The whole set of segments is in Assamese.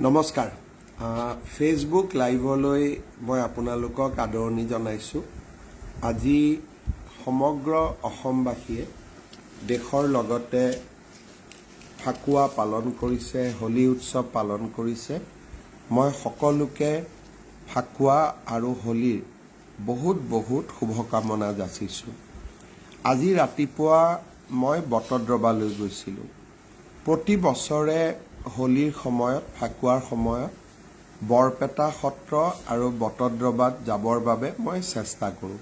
নমস্কাৰ ফেচবুক লাইভলৈ মই আপোনালোকক আদৰণি জনাইছোঁ। আজি সমগ্ৰ অসমবাসীয়ে দেশৰ লগতে ফাকুৱা পালন কৰিছে, হোলী উৎসৱ পালন কৰিছে। মই সকলোকে ফাকুৱা আৰু হোলীৰ বহুত শুভকামনা যাচিছোঁ। আজি ৰাতিপুৱা মই বটদ্ৰৱালৈ গৈছিলোঁ। প্ৰতি বছৰে হোলীৰ সময়ত, ফাকুৱাৰ সময়ত বৰপেটা সত্ৰ আৰু বটদ্ৰৱাত যাবৰ বাবে মই চেষ্টা কৰোঁ।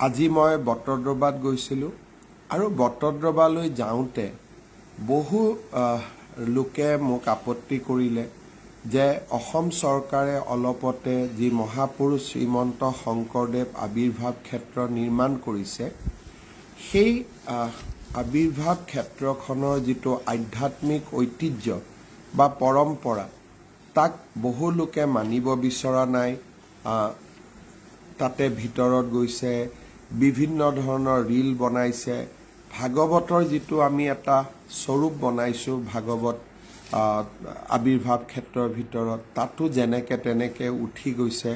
আজি মই বটদ্ৰৱাত গৈছিলোঁ আৰু বটদ্ৰৱালৈ যাওঁতে বহু লোকে মোক আপত্তি কৰিলে যে অসম চৰকাৰে অলপতে যি মহাপুৰুষ শ্ৰীমন্ত শংকৰদেৱ আৱিৰ্ভাৱ ক্ষেত্ৰ নিৰ্মাণ কৰিছে, সেই আৱিৰ্ভাৱ ক্ষেত্ৰখনৰ যিটো আধ্যাত্মিক ঐতিহ্য বা পৰম্পৰা, তাক বহু লোকে মানিব বিচৰা নাই। তাতে ভিতৰত গৈছে, বিভিন্ন ধৰণৰ ৰীল বনাইছে। ভাগৱতৰ যিটো আমি এটা স্বৰূপ বনাইছোঁ ভাগৱত আৱিৰ্ভাৱ ক্ষেত্ৰৰ ভিতৰত, তাতো যেনেকে তেনেকে উঠি গৈছে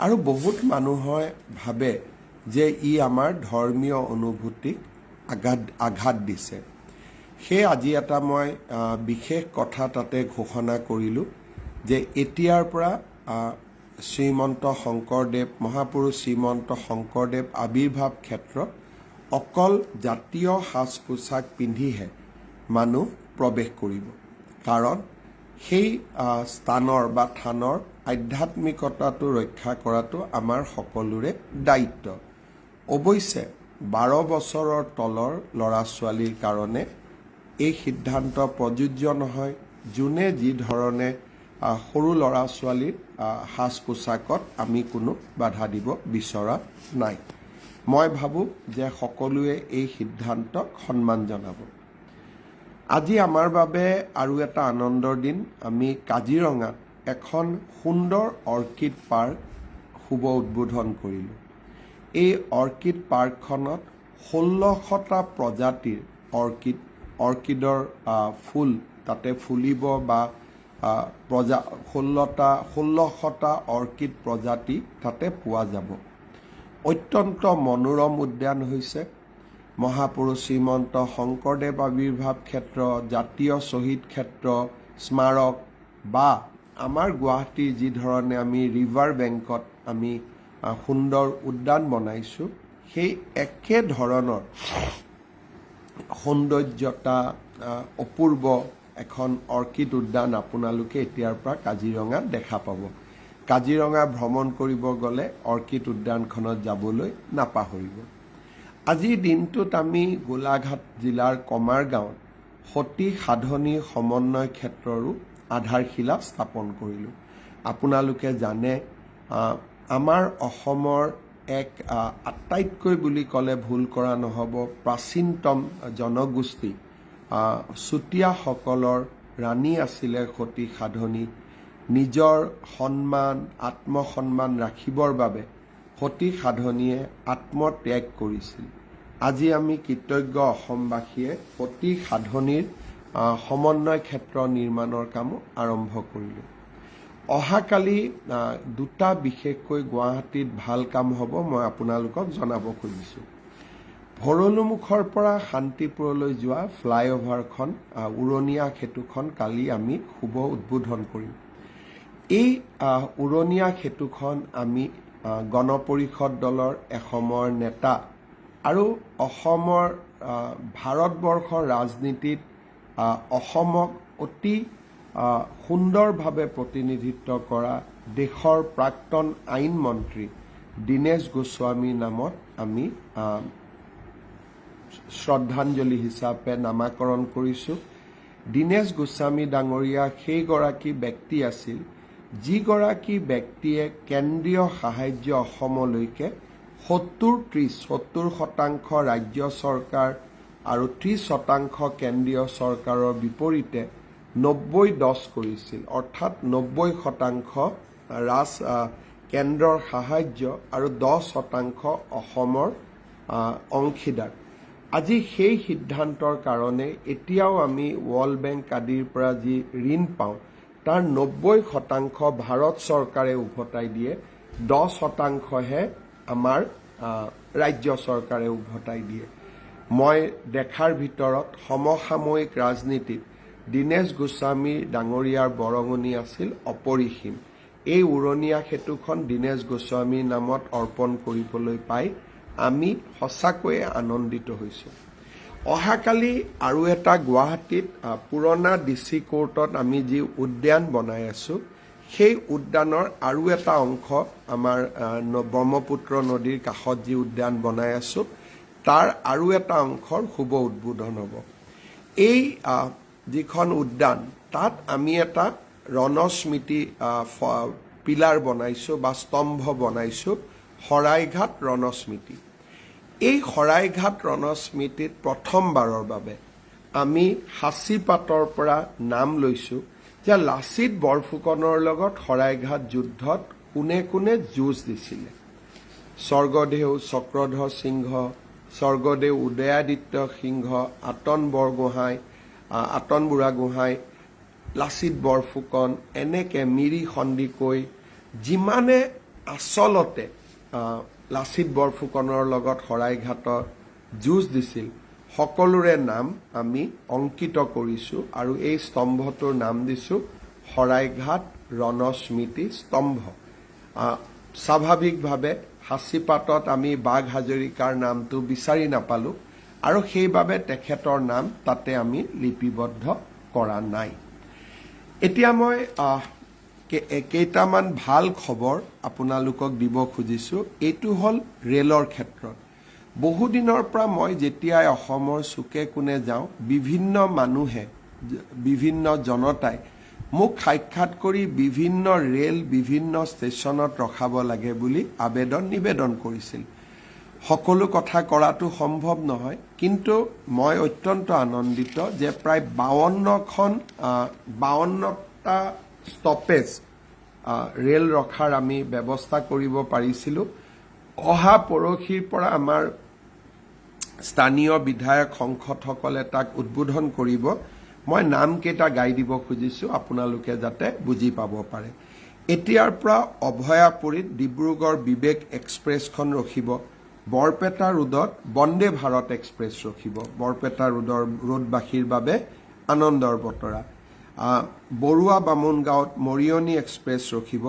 আৰু বহুত মানুহে ভাবে যে ই আমাৰ ধৰ্মীয় অনুভূতিক আঘাত দিছে। সেই আজি এটা মই বিশেষ কথা তাতে ঘোষণা কৰিলোঁ যে এতিয়াৰ পৰা শ্ৰীমন্ত শংকৰদেৱ, মহাপুৰুষ শ্ৰীমন্ত শংকৰদেৱ আৱিৰ্ভাৱ ক্ষেত্ৰত অকল জাতীয় সাজ পোছাক পিন্ধিহে মানুহ প্ৰৱেশ কৰিব। কাৰণ সেই স্থানৰ বা থানৰ আধ্যাত্মিকতাটো ৰক্ষা কৰাটো আমাৰ সকলোৰে দায়িত্ব। অৱশ্যে 12 বছৰৰ তলৰ ল'ৰা ছোৱালীৰ কাৰণে এই সিদ্ধান্ত প্ৰযোজ্য নহয়। যোনে যি ধৰণে সৰু ল'ৰা ছোৱালীৰ সাজ পোছাকত আমি কোনো বাধা দিব বিচৰা নাই। মই ভাবোঁ যে সকলোৱে এই সিদ্ধান্তক সন্মান জনাব। আজি আমাৰ বাবে আৰু এটা আনন্দৰ দিন। আমি কাজিৰঙাত এখন সুন্দৰ অৰ্কিড পাৰ্ক শুভ উদ্বোধন কৰিলোঁ। এই অৰ্কিড পাৰ্কখনত 1600টা প্ৰজাতিৰ অৰ্কিডৰ ফুল তাতে ফুলিব বা 1600টা অৰ্কিড প্ৰজাতি তাতে পোৱা যাব। অত্যন্ত মনোৰম উদ্যান হৈছে। মহাপুৰুষ শ্ৰীমন্ত শংকৰদেৱ আৱিৰ্ভাৱ ক্ষেত্ৰ, জাতীয় শ্বহীদ ক্ষেত্ৰ, স্মাৰক বা আমাৰ গুৱাহাটীৰ যি ধৰণে আমি ৰিভাৰ বেংকত আমি সুন্দৰ উদ্যান বনাইছোঁ, সেই একে ধৰণৰ সৌন্দৰ্যতা অপূৰ্ব এখন অৰ্কিড উদ্যান আপোনালোকে এতিয়াৰ পৰা কাজিৰঙাত দেখা পাব। কাজিৰঙা ভ্ৰমণ কৰিব গ'লে অৰ্কিড উদ্যানখনত যাবলৈ নাপাহৰিব। আজিৰ দিনটোত আমি গোলাঘাট জিলাৰ কমাৰগাঁৱত সতী সাধনী সমন্বয় ক্ষেত্ৰৰো আধাৰশিলা স্থাপন কৰিলোঁ। আপোনালোকে জানে আমাৰ অসমৰ এক আটাইতকৈ বুলি ক'লে ভুল কৰা নহ'ব প্ৰাচীনতম জনগোষ্ঠী চুতীয়াসকলৰ ৰাণী আছিলে সতী সাধনী। নিজৰ সন্মান, আত্মসন্মান ৰাখিবৰ বাবে সতী সাধনীয়ে আত্মত্যাগ কৰিছিল। আজি আমি কৃতজ্ঞ অসমবাসীয়ে সতী সাধনীৰ সমন্বয় ক্ষেত্ৰ নিৰ্মাণৰ কামো আৰম্ভ কৰিলোঁ। অহাকালি দুটা বিশেষকৈ গুৱাহাটীত ভাল কাম হ'ব, মই আপোনালোকক জনাব খুজিছোঁ। ভৰলুমুখৰ পৰা শান্তিপুৰলৈ যোৱা ফ্লাইঅভাৰখন, উৰণীয়া সেতুখন কালি আমি শুভ উদ্বোধন কৰিম। এই উৰণীয়া সেতুখন আমি গণ পৰিষদ দলৰ এসময়ৰ নেতা আৰু অসমৰ ভাৰতবৰ্ষৰ ৰাজনীতিত অসমক অতি সুন্দৰভাৱে প্ৰতিনিধিত্ব কৰা দেশৰ প্ৰাক্তন আইন মন্ত্ৰী দীনেশ গোস্বামীৰ নামত আমি শ্ৰদ্ধাঞ্জলি হিচাপে নামাকৰণ কৰিছোঁ। দীনেশ গোস্বামী ডাঙৰীয়া সেইগৰাকী ব্যক্তি আছিল যিগৰাকী ব্যক্তিয়ে কেন্দ্ৰীয় সাহায্য অসমলৈকে 70% ৰাজ্য চৰকাৰ আৰু 30% কেন্দ্ৰীয় চৰকাৰৰ বিপৰীতে 90-10 কৰিছিল। অৰ্থাৎ 90% কেন্দ্ৰৰ সাহায্য আৰু 10% অসমৰ অংশীদাৰ। আজি সেই সিদ্ধান্তৰ কাৰণে এতিয়াও আমি ৱৰ্ল্ড বেংক আদিৰ পৰা যি ঋণ পাওঁ, তাৰ 90% ভাৰত চৰকাৰে উভতাই দিয়ে, 10%হে আমাৰ ৰাজ্য চৰকাৰে উভতাই দিয়ে। মই দেখাৰ ভিতৰত সমসাময়িক ৰাজনীতিত দীনেশ গোস্বামী ডাঙৰীয়াৰ বৰঙণি আছিল অপৰিসীম। এই উৰণীয়া সেতুখন দীনেশ গোস্বামীৰ নামত অৰ্পণ কৰিবলৈ পাই আমি সঁচাকৈয়ে আনন্দিত হৈছোঁ। অহাকালি আৰু এটা গুৱাহাটীত পুৰণা DC কোৰ্টত আমি যি উদ্যান বনাই আছোঁ, সেই উদ্যানৰ আৰু এটা অংশ আমাৰ ব্ৰহ্মপুত্ৰ নদীৰ কাষত যি উদ্যান বনাই আছোঁ, তাৰ আৰু এটা অংশৰ শুভ উদ্বোধন হ'ব। এই যিখন উদ্যান, তাত আমি এটা ৰণস্মৃতি পিলাৰ বনাইছোঁ বা স্তম্ভ বনাইছোঁ, শৰাইঘাট ৰণস্মৃতি। এই শৰাইঘাট ৰণস্মৃতিত প্ৰথমবাৰৰ বাবে আমি সাঁচিপাতৰ পৰা নাম লৈছোঁ যে লাচিত বৰফুকনৰ লগত শৰাইঘাট যুদ্ধত কোনে কোনে যুঁজ দিছিলে। স্বৰ্গদেউ চক্ৰধৰ সিংহ, স্বৰ্গদেউ উদয়াদিত্য সিংহ, আতন বুঢ়াগোহাঁই, লাচিত বৰফুকন, এনেকে মিৰি সন্দিকৈ, যিমানে আচলতে লাচিত বৰফুকনৰ লগত শৰাইঘাটত যুঁজ দিছিল, সকলোৰে নাম আমি অংকিত কৰিছোঁ আৰু এই স্তম্ভটোৰ নাম দিছোঁ শৰাইঘাট ৰণস্মৃতি স্তম্ভ। স্বাভাৱিকভাৱে সাঁচিপাতত আমি বাঘ হাজৰিকাৰ নামটো বিচাৰি নাপালোঁ আৰু সেইবাবে তেখেতৰ নাম তাতে আমি লিপিবদ্ধ কৰা নাই। এতিয়া মই কেইটামান ভাল খবৰ আপোনালোকক দিব খুজিছোঁ। এইটো হ'ল ৰেলৰ ক্ষেত্ৰত। বহুদিনৰ পৰা মই যেতিয়াই অসমৰ চুকে কোণে যাওঁ, বিভিন্ন মানুহে, বিভিন্ন জনতাই মোক সাক্ষাৎ কৰি বিভিন্ন ৰেল বিভিন্ন ষ্টেচনত ৰখাব লাগে বুলি নিবেদন কৰিছিল। সকলো কথা কৰাটো সম্ভৱ নহয়, কিন্তু মই অত্যন্ত আনন্দিত যে প্ৰায় 52টা ষ্টপেজ ৰেল ৰখাৰ আমি ব্যৱস্থা কৰিব পাৰিছিলোঁ। অহা পৰহিৰ পৰা আমাৰ স্থানীয় বিধায়ক সংসদসকলে তাক উদ্বোধন কৰিব। মই নামকেইটা গাই দিব খুজিছোঁ, আপোনালোকে যাতে বুজি পাব পাৰে। এতিয়াৰ পৰা অভয়াপুৰীত ডিব্ৰুগড় বিবেক এক্সপ্ৰেছখন ৰখিব। বৰপেটা ৰোডত বন্দে ভাৰত এক্সপ্ৰেছ ৰখিব। বৰপেটা ৰোডবাসীৰ বাবে আনন্দৰ বতৰা। বৰুৱা বামুণগাঁৱত মৰিয়নি এক্সপ্ৰেছ ৰখিব।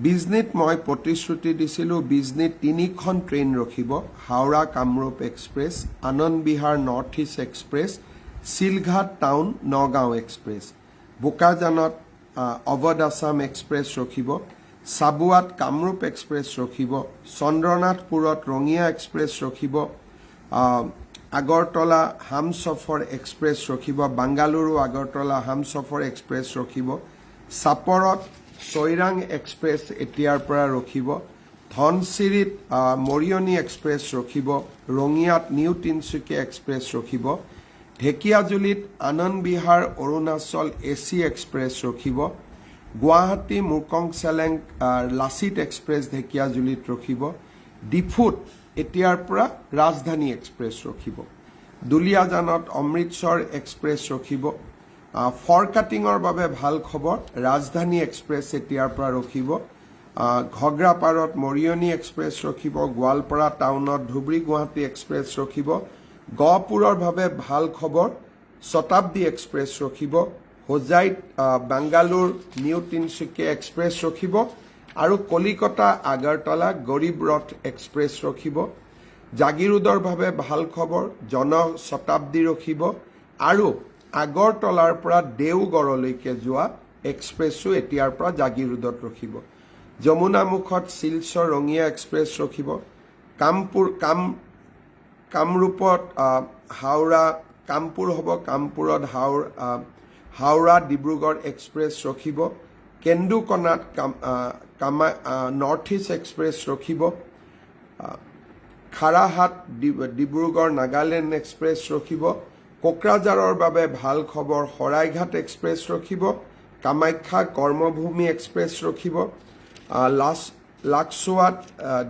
বিজনীত মই প্ৰতিশ্ৰুতি দিছিলোঁ, বিজনীত 3খন ট্ৰেইন ৰখিব। Howrah Kamrup express, Anand Vihar north east express, Silghat town Nagaon express. বোকাজানত অৱধ আছাম এক্সপ্ৰেছ ৰখিব। চাবুৱাত কামৰূপ এক্সপ্ৰেছ ৰখিব। চন্দ্ৰনাথপুৰত ৰঙিয়া এক্সপ্ৰেছ ৰখিব। আগৰতলা হামছফৰ এক্সপ্ৰেছ ৰখিব। বাংগালুৰু আগৰতলা হামছফৰ এক্সপ্ৰেছ ৰখিব। চাপৰত চৈৰাং এক্সপ্ৰেছ এতিয়াৰ পৰা ৰখিব। ধনচিৰিত মৰিয়নি এক্সপ্ৰেছ ৰখিব। ৰঙিয়াত নিউ তিনিচুকীয়া এক্সপ্ৰেছ ৰখিব। ঢেকিয়াজুলিত আনন্দ বিহাৰ অৰুণাচল AC এক্সপ্ৰেছ ৰখিব। গুৱাহাটী মুৰ্কং চেলেং লাচিত এক্সপ্ৰেছ ঢেকিয়াজুলিত ৰখিব। ডিফুত এতিয়াৰ পৰা ৰাজধানী এক্সপ্ৰেছ ৰখিব। দুলীয়াজানত অমৃতসৰ এক্সপ্ৰেছ ৰখিব। ফৰকাটিঙৰ বাবে ভাল খবৰ, ৰাজধানী এক্সপ্ৰেছ এতিয়াৰ পৰা ৰখিব। ঘগ্ৰাপাৰত মৰিয়নি এক্সপ্ৰেছ ৰখিব। গোৱালপাৰা টাউনত ধুবুৰী গুৱাহাটী এক্সপ্ৰেছ ৰখিব। গহপুৰৰ বাবে ভাল খবৰ, শতাব্দী এক্সপ্ৰেছ ৰখিব। হোজাইত বাংগালোৰ নিউ তিনিচুকীয়া এক্সপ্ৰেছ ৰখিব আৰু কলিকতা আগৰতলা গৰীব ৰথ এক্সপ্ৰেছ ৰখিব। জাগিৰোডৰ বাবে ভাল খবৰ, জনশতাব্দী ৰখিব আৰু আগৰতলাৰ পৰা দেওগড়লৈকে যোৱা এক্সপ্ৰেছো এতিয়াৰ পৰা জাগিৰোডত ৰখিব। যমুনামুখত শিলচৰ ৰঙিয়া এক্সপ্ৰেছ ৰখিব। কামৰূপত কামপুৰ হ'ব, কামপুৰত হাওৰা ডিব্ৰুগড় এক্সপ্ৰেছ ৰখিব। কেন্দুকণাত নৰ্থ ইষ্ট এক্সপ্ৰেছ ৰখিব। খাৰাহাট ডিব্ৰুগড় নাগালেণ্ড এক্সপ্ৰেছ ৰখিব। কোকৰাঝাৰৰ বাবে ভাল খবৰ, শৰাইঘাট এক্সপ্ৰেছ ৰখিব। কামাখ্যা কৰ্মভূমি এক্সপ্ৰেছ ৰখিব। লাকছোৱাত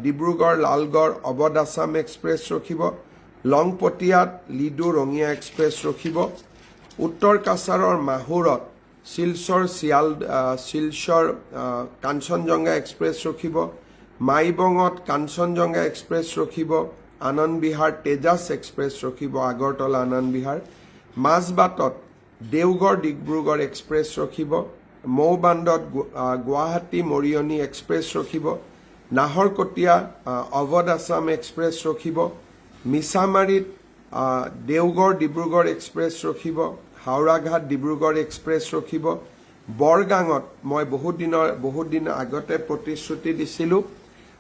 ডিব্ৰুগড় লালগড় অৱধ আছাম এক্সপ্ৰেছ ৰখিব। লংপটীয়াত লিডু ৰঙিয়া এক্সপ্ৰেছ ৰখিব। উত্তৰ কাছাৰৰ মাহুৰত শিলচৰ কাঞ্চনজঙ্ঘা এক্সপ্ৰেছ ৰখিব, মাইবঙত কাঞ্চনজঙ্ঘা এক্সপ্ৰেছ ৰখিব, আনন্দ বিহাৰ তেজাছ এক্সপ্ৰেছ ৰখিব, আগৰতলা আনন্দ বিহাৰ, মাজবাটত দেওগড় ডিব্ৰুগড় এক্সপ্ৰেছ ৰখিব, মৌবাণ্ডত গুৱাহাটী মৰিয়নি এক্সপ্ৰেছ ৰখিব, নাহৰকটীয়া অৱধ আছাম এক্সপ্ৰেছ ৰখিব, মিছামাৰীত দেওগড় ডিব্ৰুগড় এক্সপ্ৰেছ ৰখিব, হাওৰাঘাট ডিব্ৰুগড় এক্সপ্ৰেছ ৰখিব, বৰগাঙত মই বহুত দিন আগতে প্ৰতিশ্ৰুতি দিছিলোঁ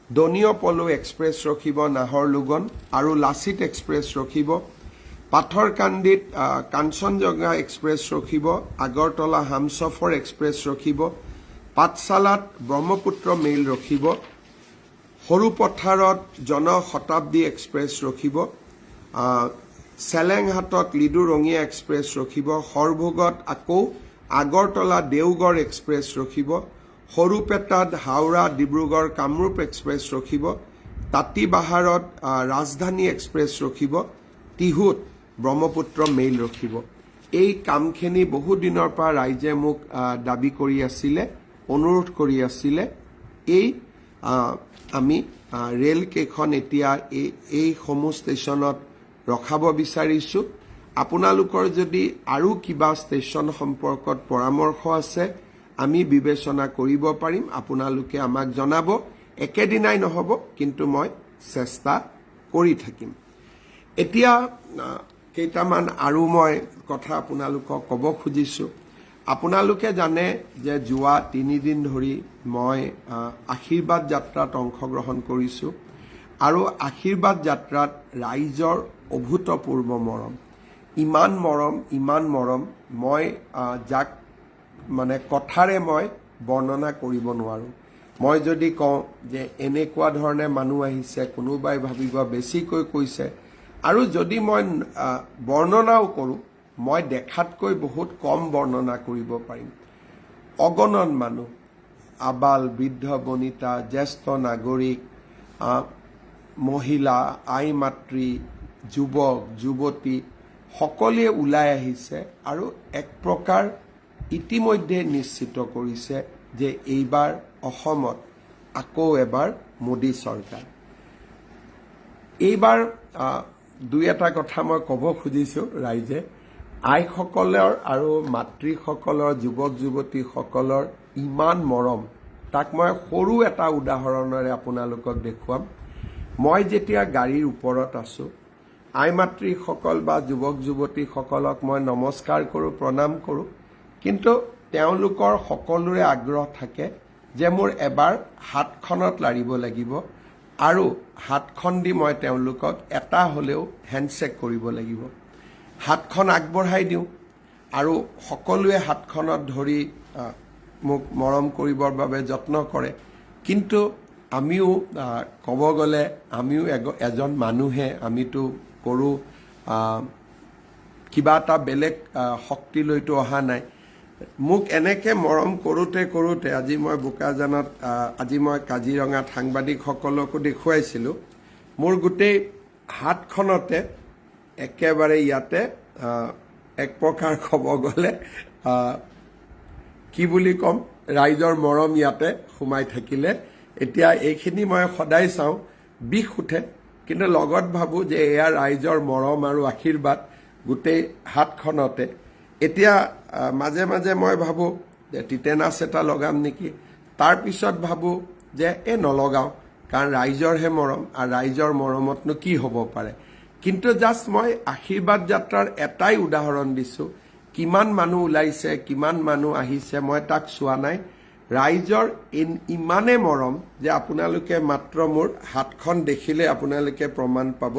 দনিয়পলু এক্সপ্ৰেছ ৰখিব নাহৰলুগন, আৰু লাচিত এক্সপ্ৰেছ ৰখিব, পাথৰকান্দিত কাঞ্চনজঙ্ঘা এক্সপ্ৰেছ ৰখিব, আগৰতলা হামছফৰ এক্সপ্ৰেছ ৰখিব, পাঠশালাত ব্ৰহ্মপুত্ৰ মেইল ৰখিব, সৰুপথাৰত জনশতাব্দী এক্সপ্ৰেছ ৰখিব, চেলেংহাটত লিডু ৰঙিয়া এক্সপ্ৰেছ ৰখিব, সৰভোগত আকৌ আগৰতলা দেওগড় এক্সপ্ৰেছ ৰখিব, সৰুপেটাত হাওৰা ডিব্ৰুগড় কামৰূপ এক্সপ্ৰেছ ৰখিব, তাঁতীবাহাৰত ৰাজধানী এক্সপ্ৰেছ ৰখিব, টিহুত ব্ৰহ্মপুত্ৰ মেইল ৰখিব। এই কামখিনি বহুদিনৰ পৰা ৰাইজে মোক দাবী কৰি আছিলে, অনুৰোধ কৰি আছিলে। আমি ৰেলকেইখন এতিয়া এইসমূহ ষ্টেচনত ৰখাব বিচাৰিছোঁ। আপোনালোকৰ যদি আৰু কিবা ষ্টেচন সম্পৰ্কত পৰামৰ্শ আছে আমি বিবেচনা কৰিব পাৰিম, আপোনালোকে আমাক জনাব। একেদিনাই নহ'ব, কিন্তু মই চেষ্টা কৰি থাকিম। এতিয়া কেইটামান আৰু মই কথা আপোনালোকক ক'ব খুজিছোঁ। আপোনালোকে জানে যে যোৱা 3 দিন ধৰি মই আশীৰ্বাদ যাত্ৰাত অংশগ্ৰহণ কৰিছোঁ, আৰু আশীৰ্বাদ যাত্ৰাত ৰাইজৰ অভূতপূৰ্ব মৰম, ইমান মৰম মই যাক মানে কথাৰে মই বৰ্ণনা কৰিব নোৱাৰোঁ। মই যদি কওঁ যে এনেকুৱা ধৰণে মানুহ আহিছে, কোনোবাই ভাবিব বেছিকৈ কৈছে, আৰু যদি মই বৰ্ণনাও কৰোঁ মই দেখাতকৈ বহুত কম বৰ্ণনা কৰিব পাৰিম। অগণন মানুহ, আবাল বৃদ্ধ বনিতা, জ্যেষ্ঠ নাগৰিক, মহিলা, আই মাতৃ, যুৱক যুৱতী সকলোৱে ওলাই আহিছে, আৰু এক প্ৰকাৰ ইতিমধ্যে নিশ্চিত কৰিছে যে এইবাৰ অসমত আকৌ এবাৰ মোদী চৰকাৰ। এইবাৰ দুই এটা কথা মই ক'ব খুজিছোঁ। ৰাইজে আইসকলৰ আৰু মাতৃসকলৰ, যুৱক যুৱতীসকলৰ ইমান মৰম, তাক মই সৰু এটা উদাহৰণেৰে আপোনালোকক দেখুৱাম। মই যেতিয়া গাড়ীৰ ওপৰত আছোঁ, আই মাতৃসকল বা যুৱক যুৱতীসকলক মই নমস্কাৰ কৰোঁ, প্ৰণাম কৰোঁ, কিন্তু তেওঁলোকৰ সকলোৰে আগ্ৰহ থাকে যে মোৰ এবাৰ হাতখনত লাৰিব লাগিব, আৰু হাতখন দি মই তেওঁলোকক এটা হ'লেও হেণ্ডশ্বেক কৰিব লাগিব। হাতখন আগবঢ়াই দিওঁ, আৰু সকলোৱে হাতখনত ধৰি মোক মৰম কৰিবৰ বাবে যত্ন কৰে। কিন্তু আমিও ক'ব গ'লে আমিও এজন মানুহে, আমিতো কৰোঁ কিবা এটা বেলেগ শক্তি লৈতো অহা নাই। মোক এনেকে মৰম কৰোঁতে আজি মই বোকাজানত, আজি মই কাজিৰঙাত সাংবাদিকসকলকো দেখুৱাইছিলোঁ, মোৰ গোটেই হাতখনতে একেবাৰে ইয়াতে এক প্ৰকাৰ ক'ব গ'লে কি বুলি ক'ম, ৰাইজৰ মৰম ইয়াতে সোমাই থাকিলে। এতিয়া এইখিনি মই সদায় চাওঁ, বিষ উঠে, কিন্তু লগত ভাবোঁ যে এয়া ৰাইজৰ মৰম আৰু আশীৰ্বাদ গোটেই হাতখনতে। এতিয়া মাজে মাজে মই ভাবোঁ যে টিটেনাছ এটা লগাম নেকি, তাৰপিছত ভাবোঁ যে নলগাওঁ, কাৰণ ৰাইজৰহে মৰম, আৰু ৰাইজৰ মৰমতনো কি হ'ব পাৰে। কিন্তু জাষ্ট মই আশীৰ্বাদ যাত্ৰাৰ এটাই উদাহৰণ দিছোঁ। কিমান মানুহ ওলাইছে, কিমান মানুহ আহিছে মই তাক চোৱা নাই। ৰাইজৰ ইমানে মৰম যে আপোনালোকে মাত্ৰ মোৰ হাতখন দেখিলে আপোনালোকে প্ৰমাণ পাব।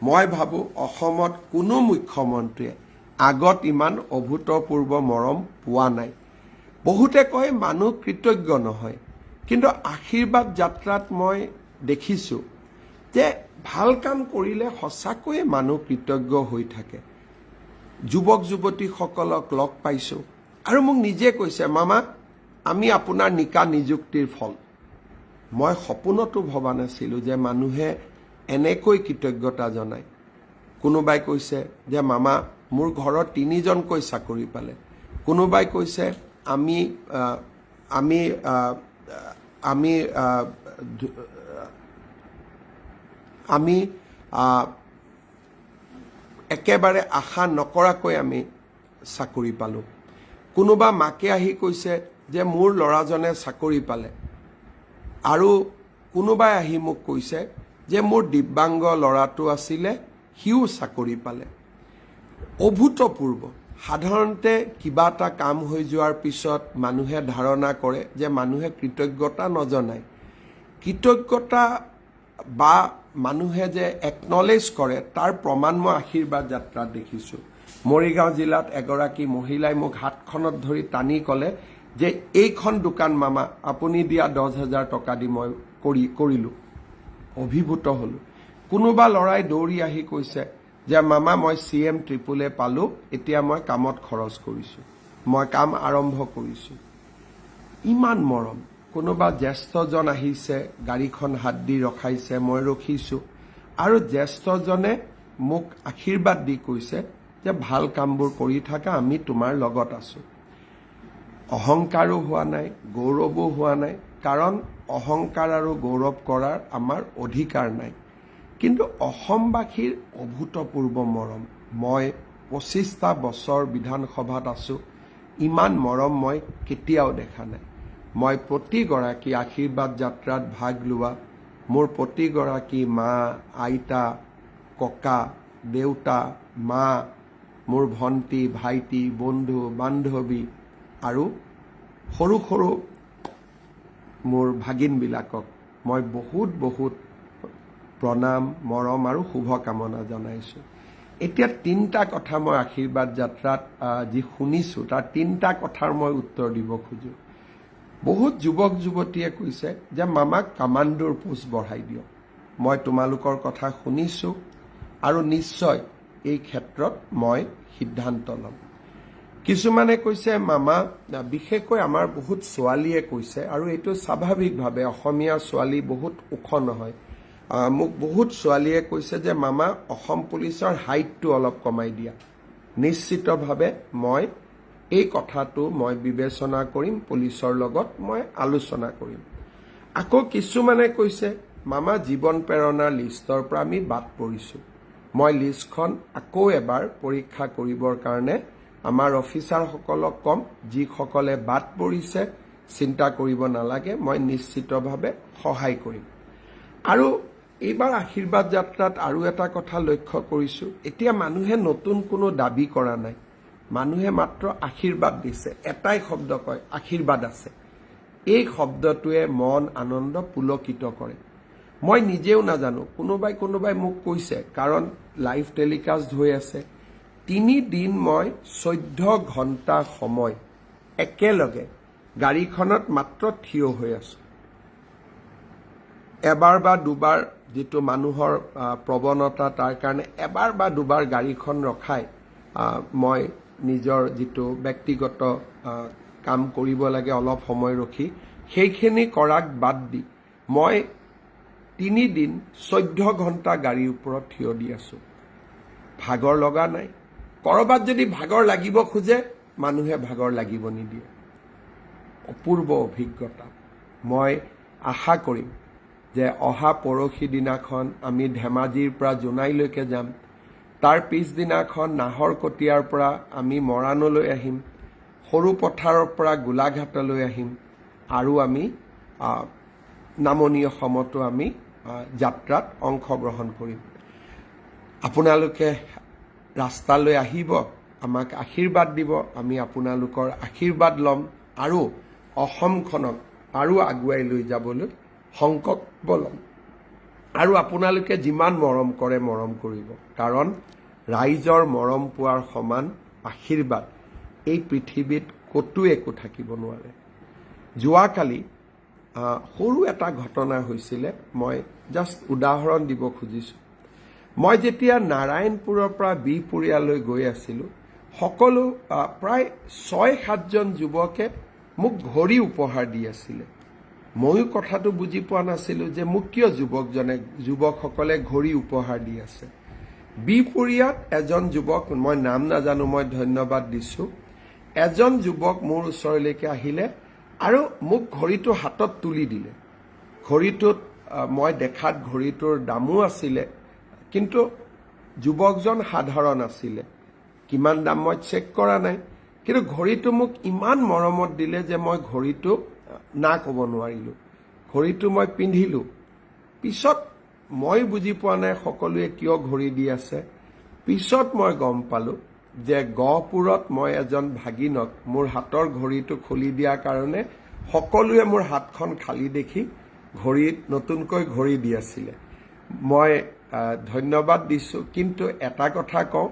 মই ভাবোঁ অসমত কোনো মুখ্যমন্ত্ৰীয়ে আগত ইমান অভূতপূৰ্ব মৰম পোৱা নাই। বহুতে কয় মানুহ কৃতজ্ঞ নহয়, কিন্তু আশীৰ্বাদ যাত্ৰাত মই দেখিছোঁ যে ভাল কাম কৰিলে সঁচাকৈয়ে মানুহ কৃতজ্ঞ হৈ থাকে। যুৱক যুৱতীসকলক লগ পাইছোঁ, আৰু মোক নিজে কৈছে, মামা আমি আপোনাৰ নিযুক্তিৰ ফল। মই সপোনতো ভবা নাছিলোঁ যে মানুহে এনেকৈ কৃতজ্ঞতা জনায়। কোনোবাই কৈছে যে মামা মোৰ ঘৰত 3জনকৈ চাকৰি পালে, কোনোবাই কৈছে আমি আমি আমি আমি একেবাৰে আশা নকৰাকৈ আমি চাকৰি পালোঁ। কোনোবা মাকে আহি কৈছে যে মোৰ ল'ৰাজনে চাকৰি পালে, আৰু কোনোবাই আহি মোক কৈছে যে মোৰ দিব্যাংগ ল'ৰাটো আছিলে, সিও চাকৰি পালে। অভূতপূৰ্ব। সাধাৰণতে কিবা এটা কাম হৈ যোৱাৰ পিছত মানুহে ধাৰণা কৰে যে মানুহে কৃতজ্ঞতা নজনায়। কৃতজ্ঞতা বা মানুহে যে একনলেজ কৰে তাৰ প্ৰমাণ মই আশীৰ্বাদ যাত্ৰাত দেখিছোঁ। মৰিগাঁও জিলাত এগৰাকী মহিলাই মোক হাতখনত ধৰি টানি ক'লে যে এইখন দোকান মামা আপুনি দিয়া 10,000 টকা দি মই কৰিলোঁ। অভিভূত হ'লোঁ। কোনোবা ল'ৰাই দৌৰি আহি কৈছে যে মামা মই CM AAA পালোঁ, এতিয়া মই কামত খৰচ কৰিছোঁ, মই কাম আৰম্ভ কৰিছোঁ। ইমান মৰম। কোনোবা জ্যেষ্ঠজন আহিছে, গাড়ীখন হাত দি ৰখাইছে, মই ৰখিছোঁ, আৰু জ্যেষ্ঠজনে মোক আশীৰ্বাদ দি কৈছে যে ভাল কামবোৰ কৰি থাকা, আমি তোমাৰ লগত আছোঁ। অহংকাৰো হোৱা নাই, গৌৰৱো হোৱা নাই, কাৰণ অহংকাৰ আৰু গৌৰৱ কৰাৰ আমাৰ অধিকাৰ নাই। কিন্তু অসমবাসীৰ অভূতপূৰ্ব মৰম। মই 25টা বছৰ বিধানসভাত আছোঁ, ইমান মৰম মই কেতিয়াও দেখা নাই। মই প্ৰতিগৰাকী আশীৰ্বাদ যাত্ৰাত ভাগ লোৱা মোৰ প্ৰতিগৰাকী মা, আইতা, ককা, দেউতা, মা, মোৰ ভণ্টি, ভাইটি, বন্ধু, বান্ধৱী আৰু সৰু সৰু মোৰ ভাগিনবিলাকক মই বহুত বহুত প্ৰণাম, মৰম আৰু শুভকামনা জনাইছোঁ। এতিয়া 3টা কথা মই আশীৰ্বাদ যাত্ৰাত যি শুনিছোঁ তাৰ 3টা কথাৰ মই উত্তৰ দিব খোজোঁ। বহুত যুৱক যুৱতীয়ে কৈছে যে মামাক কামাণ্ডোৰ পোষ্ট বঢ়াই দিয়ক। মই তোমালোকৰ কথা শুনিছোঁ আৰু নিশ্চয় এই ক্ষেত্ৰত মই সিদ্ধান্ত ল'ম। কিছুমানে কৈছে মামা, বিশেষকৈ আমাৰ বহুত ছোৱালীয়ে কৈছে, আৰু এইটো স্বাভাৱিকভাৱে অসমীয়া ছোৱালী বহুত ওখ নহয়, মোক বহুত ছোৱালীয়ে কৈছে যে মামা অসম পুলিচৰ হাইটটো অলপ কমাই দিয়া। নিশ্চিতভাৱে মই এই কথাটো মই বিবেচনা কৰিম, পুলিচৰ লগত মই আলোচনা কৰিম। আকৌ কিছুমানে কৈছে মামা জীৱন প্ৰেৰণাৰ লিষ্টৰ পৰা আমি বাদ পৰিছোঁ। মই লিষ্টখন আকৌ এবাৰ পৰীক্ষা কৰিবৰ কাৰণে আমাৰ অফিচাৰসকলক ক'ম, যিসকলে বাদ পৰিছে চিন্তা কৰিব নালাগে, মই নিশ্চিতভাৱে সহায় কৰিম। আৰু এইবাৰ আশীৰ্বাদ যাত্ৰাত আৰু এটা কথা লক্ষ্য কৰিছোঁ, এতিয়া মানুহে নতুন কোনো দাবী কৰা নাই, মানুহে মাত্ৰ আশীৰ্বাদ দিছে। এটাই শব্দ কয়, আশীৰ্বাদ আছে। এই শব্দটোৱে মন আনন্দ পুলকিত কৰে। মই নিজেও নাজানো, কোনোবাই মোক কৈছে, কাৰণ লাইভ টেলিকাষ্ট হৈ আছে, 3 দিন মই 14 ঘণ্টা সময় একেলগে গাড়ীখনত মাত্ৰ থিয় হৈ আছোঁ। এবাৰ বা দুবাৰ যিটো মানুহৰ প্ৰৱণতা, তাৰ কাৰণে এবাৰ বা দুবাৰ গাড়ীখন ৰখাই মই নিজৰ যিটো ব্যক্তিগত কাম কৰিব লাগে অলপ সময় ৰখি, সেইখিনি কৰাক বাদ দি মই 3 দিন 14 ঘণ্টা গাড়ীৰ ওপৰত থিয় দি আছোঁ। ভাগৰ লগা নাই। ক'ৰবাত যদি ভাগৰ লাগিব খোজে, মানুহে ভাগৰ লাগিব নিদিয়ে। অপূৰ্ব অভিজ্ঞতা। মই আশা কৰিম যে অহা পৰহি দিনাখন আমি ধেমাজিৰ পৰা জোনাইলৈকে যাম, তাৰ পিছদিনাখন নাহৰকটীয়াৰ পৰা আমি মৰাণলৈ আহিম, সৰু পথাৰৰ পৰা গোলাঘাটলৈ আহিম, আৰু আমি নামনি অসমতো আমি যাত্ৰাত অংশগ্ৰহণ কৰিম। আপোনালোকে ৰাস্তালৈ আহিব, আমাক আশীৰ্বাদ দিব, আমি আপোনালোকৰ আশীৰ্বাদ ল'ম, আৰু অসমখনক আৰু আগুৱাই লৈ যাবলৈ সংকল্প ল'ম। আৰু আপোনালোকে যিমান মৰম কৰে মৰম কৰিব, কাৰণ ৰাইজৰ মৰম পোৱাৰ সমান আশীৰ্বাদ এই পৃথিৱীত ক'তো একো থাকিব নোৱাৰে। যোৱাকালি সৰু এটা ঘটনা হৈছিলে, মই জাষ্ট উদাহৰণ দিব খুজিছোঁ। মই যেতিয়া নাৰায়ণপুৰৰ পৰা বিহপুৰীয়ালৈ গৈ আছিলোঁ, সকলো প্ৰায় 6-7জন যুৱকে মোক ঘড়ী উপহাৰ দি আছিলে। ময়ো কথাটো বুজি পোৱা নাছিলোঁ যে মোক কিয় যুৱকসকলে ঘড়ী উপহাৰ দি আছে। বিহপুৰীয়াত এজন যুৱক, মই নাম নাজানো, মই ধন্যবাদ দিছোঁ, এজন যুৱক মোৰ ওচৰলৈকে আহিলে আৰু মোক ঘড়ীটো হাতত তুলি দিলে। ঘড়ীটোত মই দেখাত ঘড়ীটোৰ দামো আছিলে, কিন্তু যুৱকজন সাধাৰণ আছিলে। কিমান দাম মই চেক কৰা নাই, কিন্তু ঘড়ীটো মোক ইমান মৰমত দিলে যে মই ঘড়ীটো না ক'ব নোৱাৰিলোঁ। ঘড়ীটো মই পিন্ধিলোঁ। পিছত মই বুজি পোৱা নাই সকলোৱে কিয় ঘড়ী দি আছে। পিছত মই গম পালোঁ যে গহপুৰত মই এজন ভাগিনক মোৰ হাতৰ ঘড়ীটো খুলি দিয়াৰ কাৰণে সকলোৱে মোৰ হাতখন খালী দেখি নতুনকৈ ঘড়ী দি আছিলে। মই ধন্যবাদ দিছোঁ। কিন্তু এটা কথা কওঁ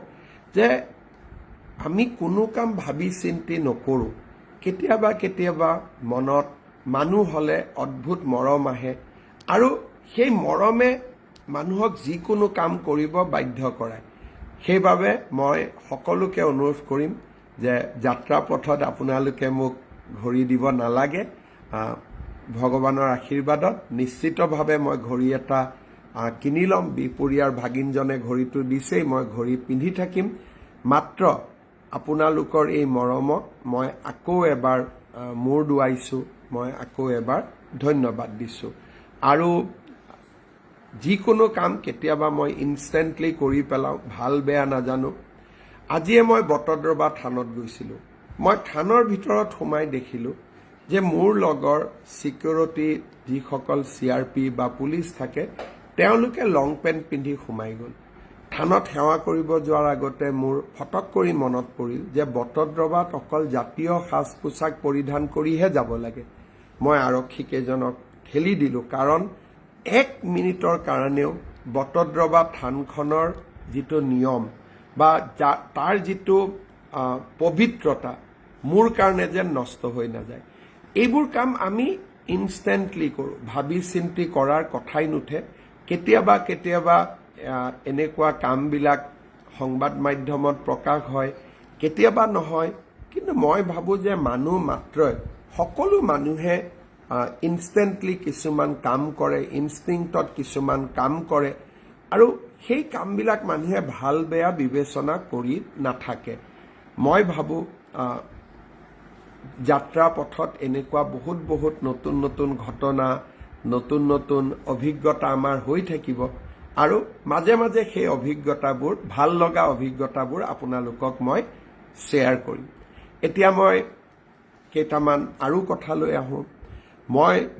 যে আমি কোনো কাম ভাবি চিন্তি নকৰোঁ। কেতিয়াবা কেতিয়াবা মনত মানুহ হ'লে অদ্ভুত মৰম আহে, আৰু সেই মৰমে মানুহক যিকোনো কাম কৰিব বাধ্য কৰায়। সেইবাবে মই সকলোকে অনুৰোধ কৰিম যে যাত্ৰা পথত আপোনালোকে মোক ঘড়ী দিব নালাগে। ভগৱানৰ আশীৰ্বাদত নিশ্চিতভাৱে মই ঘড়ী এটা কিনি ল'ম। বিহপুৰীয়াৰ ভাগিনজনে ঘড়ীটো দিছেই, মই ঘড়ী পিন্ধি থাকিম। মাত্ৰ আপোনালোকৰ এই মৰমক মই আকৌ এবাৰ মূৰ দোৱাইছোঁ, মই আকৌ এবাৰ ধন্যবাদ দিছোঁ। আৰু যিকোনো কাম কেতিয়াবা মই ইনষ্টেণ্টলি কৰি পেলাওঁ, ভাল বেয়া নাজানো। আজিয়ে মই বটদ্ৰৱা থানত গৈছিলোঁ। মই থানৰ ভিতৰত সোমাই দেখিলোঁ যে মোৰ লগৰ ছিকিউৰিটি যিসকল CRP বা পুলিচ থাকে, তেওঁলোকে লং পেণ্ট পিন্ধি সোমাই গ'ল। থানত সেৱা কৰিব যোৱাৰ আগতে মোৰ ফটক কৰি মনত পৰিল যে বটদ্ৰৱাত অকল জাতীয় সাজ পোছাক পৰিধান কৰিহে যাব লাগে। মই আৰক্ষীকেইজনক ঠেলি দিলোঁ, কাৰণ 1 মিনিটৰ কাৰণেও বটদ্ৰৱা থানখনৰ যিটো নিয়ম বা তাৰ যিটো পবিত্ৰতা মোৰ কাৰণে যেন নষ্ট হৈ নাযায়। এইবোৰ কাম আমি ইনষ্টেণ্টলি কৰোঁ, ভাবি চিন্তি কৰাৰ কথাই নুঠে। কেতিয়াবা কেতিয়াবা এনেকুৱা কামবিলাক সংবাদ মাধ্যমত প্ৰকাশ হয়, কেতিয়াবা নহয়। কিন্তু মই ভাবোঁ যে মানুহ মাত্ৰই সকলো মানুহে ইনষ্টেণ্টলি কিছুমান কাম কৰে, ইনষ্টিংক্টত কিছুমান কাম কৰে, আৰু সেই কামবিলাক মানুহে ভাল বেয়া বিবেচনা কৰি নাথাকে। মই ভাবোঁ যাত্ৰা পথত এনেকুৱা বহুত নতুন নতুন ঘটনা, নতুন নতুন অভিজ্ঞতা আমাৰ হৈ থাকিব, আৰু মাজে মাজে সেই অভিজ্ঞতাবোৰ, ভাল লগা অভিজ্ঞতাবোৰ আপোনালোকক মই শ্বেয়াৰ কৰিম। এতিয়া মই কেইটামান আৰু কথালৈ আহোঁ।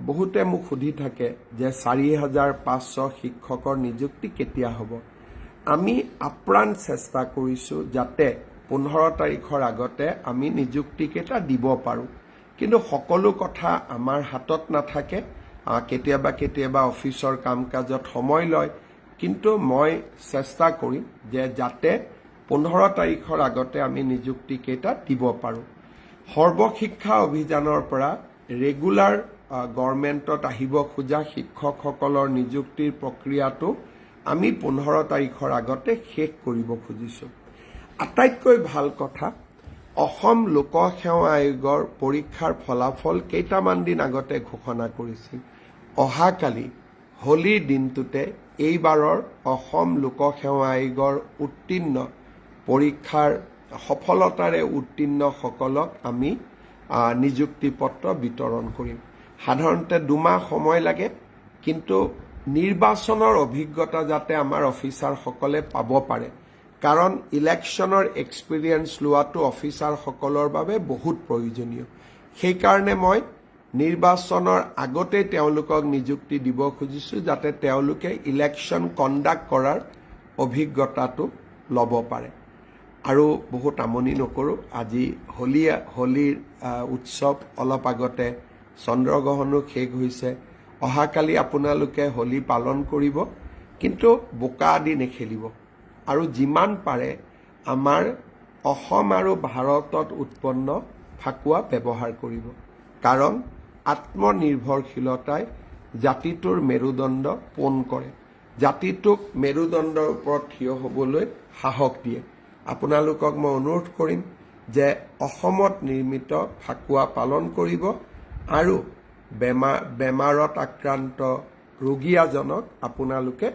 বহুতে মোক সুধি থাকে যে 4,500 শিক্ষকৰ নিযুক্তি কেতিয়া হ'ব। আমি আপ্ৰাণ চেষ্টা কৰিছোঁ যাতে 15 তাৰিখৰ আগতে আমি নিযুক্তিকেইটা দিব পাৰোঁ। কিন্তু সকলো কথা আমাৰ হাতত নাথাকে। কেতিয়াবা কেতিয়াবা অফিচৰ কাম কাজত সময় লয়, কিন্তু মই চেষ্টা কৰিম যে যাতে 15 তাৰিখৰ আগতে আমি নিযুক্তিকেইটা দিব পাৰোঁ। সৰ্বশিক্ষা অভিযানৰ পৰা ৰেগুলাৰ গভৰ্ণমেণ্টত আহিব খোজা শিক্ষকসকলৰ নিযুক্তিৰ প্ৰক্ৰিয়াটো আমি 15 তাৰিখৰ আগতে শেষ কৰিব খুজিছোঁ। আটাইতকৈ ভাল কথা, অসম লোকসেৱা আয়োগৰ পৰীক্ষাৰ ফলাফল কেইটামান দিন আগতে ঘোষণা কৰিছিল। অহাকালি হোলীৰ দিনটোতে এইবাৰৰ অসম লোকসেৱা আয়োগৰ উত্তীৰ্ণ পৰীক্ষাৰ সফলতাৰে উত্তীৰ্ণসকলক আমি নিযুক্তি পত্ৰ বিতৰণ কৰিম। সাধাৰণতে 2 মাহ সময় লাগে, কিন্তু নিৰ্বাচনৰ অভিজ্ঞতা যাতে আমাৰ অফিচাৰসকলে পাব পাৰে, কাৰণ ইলেকশ্যনৰ এক্সপিৰিয়েঞ্চ লোৱাটো অফিচাৰসকলৰ বাবে বহুত প্ৰয়োজনীয়। সেইকাৰণে মই নিৰ্বাচনৰ আগতেই তেওঁলোকক নিযুক্তি দিব খুজিছোঁ, যাতে তেওঁলোকে ইলেকশ্যন কণ্ডাক্ট কৰাৰ অভিজ্ঞতাটো ল'ব পাৰে। আৰু বহুত আমনি নকৰোঁ, আজি হোলীৰ উৎসৱ, অলপ আগতে চন্দ্ৰগ্ৰহণো শেষ হৈছে। অহাকালি আপোনালোকে হোলী পালন কৰিব, কিন্তু বোকা আদি নেখেলিব, আৰু যিমান পাৰে আমাৰ অসম আৰু ভাৰতত উৎপন্ন ফাকুৱা ব্যৱহাৰ কৰিব, কাৰণ আত্মনিৰ্ভৰশীলতাই জাতিটোৰ মেৰুদণ্ড পোন কৰে, জাতিটোক মেৰুদণ্ডৰ ওপৰত থিয় হ'বলৈ সাহস দিয়ে। আপোনালোকক মই অনুৰোধ কৰিম যে অসমত নিৰ্মিত ফাকুৱা পালন কৰিব, আৰু বেমাৰত আক্ৰান্ত ৰোগীয়াজনক আপোনালোকে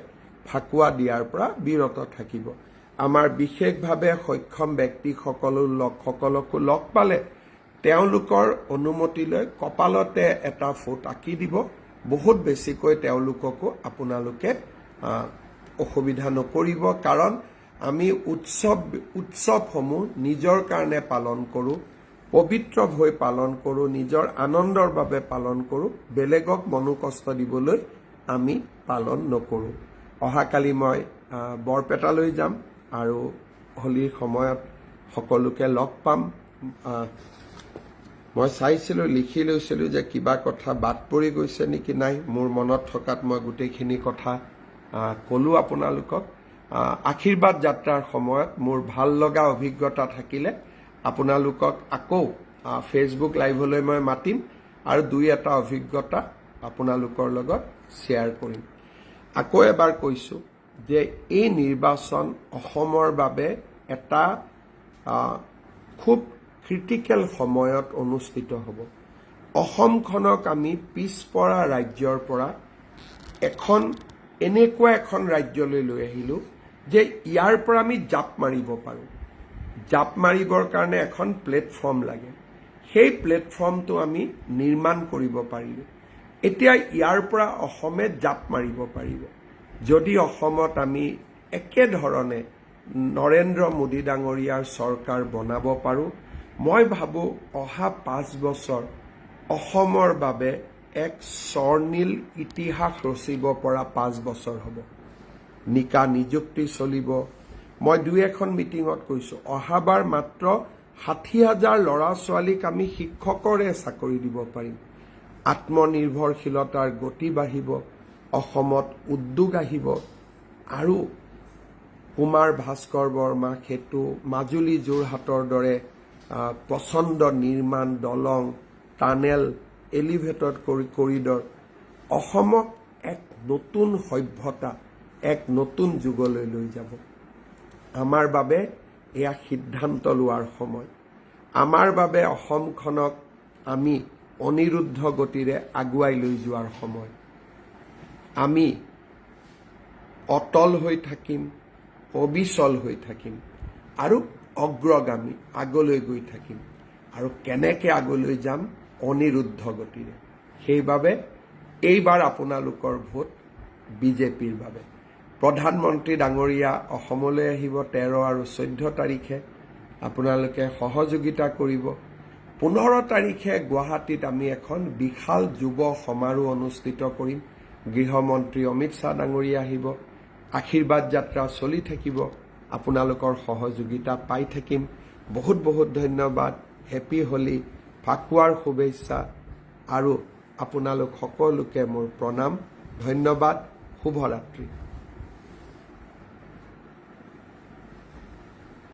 ফাকুৱা দিয়াৰ পৰা বিৰত থাকিব। আমাৰ বিশেষভাৱে সক্ষম ব্যক্তিসকলকো লগ পালে তেওঁলোকৰ অনুমতি লৈ কপালতে এটা ফুট আঁকি দিব। বহুত বেছিকৈ তেওঁলোককো আপোনালোকে অসুবিধা নকৰিব, কাৰণ আমি উৎসৱসমূহ নিজৰ কাৰণে পালন কৰোঁ, পবিত্ৰ হৈ পালন কৰোঁ, নিজৰ আনন্দৰ বাবে পালন কৰোঁ, বেলেগক মনোকষ্ট দিবলৈ আমি পালন নকৰোঁ। অহাকালি মই বৰপেটালৈ যাম আৰু হোলীৰ সময়ত সকলোকে লগ পাম। মই চাইছিলোঁ, লিখি লৈছিলোঁ যে কিবা কথা বাদ পৰি গৈছে নেকি, নাই, মোৰ মনত থকাত মই গোটেইখিনি কথা ক'লোঁ আপোনালোকক। আশীৰ্বাদ যাত্ৰাৰ সময়ত মোৰ ভাল লগা অভিজ্ঞতা থাকিলে আপোনালোকক আকৌ ফেচবুক লাইভলৈ মই মাতিম আৰু দুই এটা অভিজ্ঞতা আপোনালোকৰ লগত শ্বেয়াৰ কৰিম। আকৌ এবাৰ কৈছোঁ যে এই নিৰ্বাচন অসমৰ বাবে এটা খুব ক্ৰিটিকেল সময়ত অনুষ্ঠিত হ'ব। অসমখনক আমি পিছপৰা ৰাজ্যৰ পৰা এনেকুৱা এখন ৰাজ্যলৈ লৈ আহিলোঁ যে ইয়াৰ পৰা আমি জাপ মাৰিব পাৰোঁ। জাপ মাৰিবৰ কাৰণে এখন প্লেটফৰ্ম লাগে। সেই প্লেটফৰ্মটো আমি নিৰ্মাণ কৰিব পাৰিলোঁ। এতিয়া ইয়াৰ পৰা অসমে জাপ মাৰিব পাৰিব যদি অসমত আমি একেধৰণে নৰেন্দ্ৰ মোদী ডাঙৰীয়াৰ চৰকাৰ বনাব পাৰোঁ। মই ভাবোঁ অহা 5 বছৰ অসমৰ বাবে এক স্বৰ্ণীল ইতিহাস ৰচিব পৰা 5 বছৰ হ'ব। নিযুক্তি চলিব। মই দুই এখন মিটিঙত কৈছোঁ, অহাবাৰ মাত্ৰ 60,000 ল'ৰা ছোৱালীক আমি শিক্ষকৰে চাকৰি দিব পাৰিম। আত্মনিৰ্ভৰশীলতাৰ গতি বাঢ়িব, অসমত উদ্যোগ আহিব আৰু কুমাৰ ভাস্কৰ বৰ্মা সেতু, মাজুলী যোৰহাটৰ দৰে প্ৰচণ্ড নিৰ্মাণ, দলং, টানেল, এলিভেটেড কৰিডৰ অসমক এক নতুন সভ্যতা, এক নতুন যুগলৈ লৈ যাব। আমাৰ বাবে এয়া সিদ্ধান্ত লোৱাৰ সময়। আমাৰ বাবে অসমখনক আমি অনিৰুদ্ধ গতিৰে আগুৱাই লৈ যোৱাৰ সময়। আমি অটল হৈ থাকিম, অবিচল হৈ থাকিম আৰু অগ্ৰগামী, আগলৈ গৈ থাকিম। আৰু কেনেকৈ আগলৈ যাম? অনিৰুদ্ধ গতিৰে। সেইবাবে এইবাৰ আপোনালোকৰ ভোট বিজেপিৰ বাবে। প্ৰধানমন্ত্ৰী ডাঙৰীয়া অসমলৈ আহিব 13 আৰু 14 তাৰিখে। আপোনালোকে সহযোগিতা কৰিব। 15 তাৰিখে গুৱাহাটীত আমি এখন বিশাল যুৱ সমাৰোহ অনুষ্ঠিত কৰিম। গৃহমন্ত্ৰী অমিত শ্বাহ ডাঙৰীয়া আহিব। আশীৰ্বাদ যাত্ৰা চলি থাকিব। আপোনালোকৰ সহযোগিতা পাই থাকিম। বহুত বহুত ধন্যবাদ। হেপী হোলী, ফাকুৱাৰ শুভেচ্ছা আৰু আপোনালোক সকলোকে মোৰ প্ৰণাম, ধন্যবাদ, শুভৰাত্ৰি।